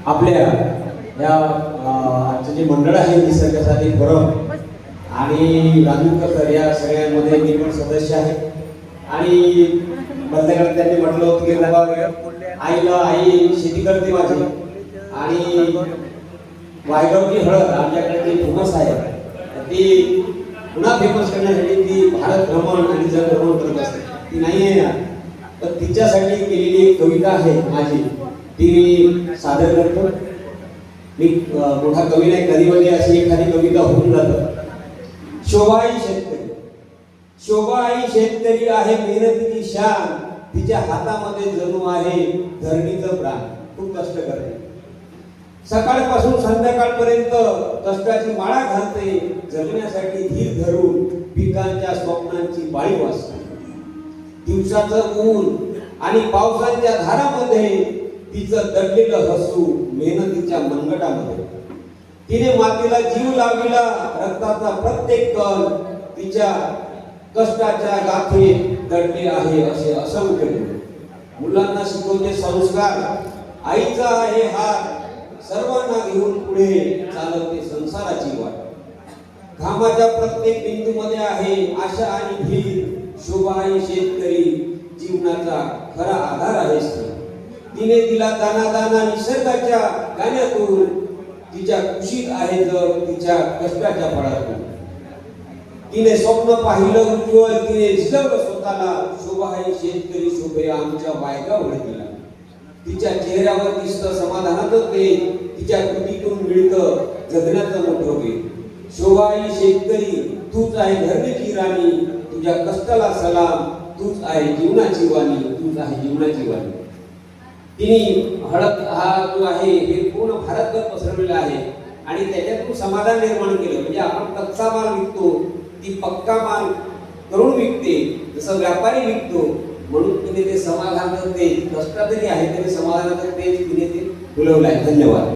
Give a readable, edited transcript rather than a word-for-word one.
आपल्या या आजचे जे मंडळ आहे निसर्गासाठी परब आणि राजूकर सर या सगळ्यांमध्ये मी पण सदस्य आहे। आणि बदल्या त्यांनी म्हटलं होतं की बाबा आईला आई शेती करते माझी आणि वायगावची हळद आमच्याकडे जी फेमस आहे ती पुन्हा फेमस करण्यासाठी ती भारत भ्रमण आणि जग भ्रमण करत असते। ती नाही आहे ना, तर तिच्यासाठी केलेली एक कविता आहे माझी, ती मी सादर करतो। मी मोठा कवी नाही, कधी कधी अशी एखादी कविता होऊन जातं। शोभाई शेतकरी, शोभाई शेतकरी आहे मेहनतीची शान, तिच्या हातामध्ये जणू आहे धरणीचं प्राण। खूप कष्ट करते, सकाळपासून संध्याकाळपर्यंत कष्टाची माळा घालते, जगण्यासाठी धीर धरून पिकांच्या स्वप्नांची पाळी वाचते। दिवसाचं ऊन आणि पावसाच्या धारामध्ये तिचं दडलेलं हसू मेहनतीच्या मनगटामध्ये। तिने मातीला जीव लावला, रक्ताचा प्रत्येक कण तिच्या कष्टाच्या गाथेत दडले आहे असे असंख्य। मुलांना शिकवते संस्कार, आईचा आहे हात, सर्वांना घेऊन पुढे चालवते संसाराची वाट। घामाच्या प्रत्येक बिंदूमध्ये आहे आशा आणि धीर, शोभाई शेतकरी जीवनाचा खरा आधार आहे स्त्री। तिने दिला दाना दाना निसर्गाच्या गाण्यातून, तिच्या कुशीत आहे जग तिच्या कष्टाच्या फळातून। तिने स्वप्न पाहिलं उज्ज्वल, तिने झिजवलं स्वतःला, शोभाई शेतकरी शोभे आमच्या वायगाव तिला। तिच्या चेहऱ्यावर दिसतं समाधानाचं तेज, तिच्या कृतीतून मिळतं जगण्याचं मोठं वेग। शोभाई शेतकरी तूच आहे धरणीची राणी, तुझ्या कष्टाला सलाम, तूच आहे जीवनाची वाणी, तूच आहे जीवनाची वाणी। तिने हळद हा जो आहे हे पूर्ण भारतभर पसरवलेला आहे आणि त्याच्यातून समाधान निर्माण केलं। म्हणजे आपण कच्चा माल विकतो, ती पक्का माल करून विकते, जसं व्यापारी विकतो, म्हणून तिने ते समाधानाचं तेज, कष्टातही आहे तरी समाधानाचं तेज तिने ते फुलवलं आहे। धन्यवाद।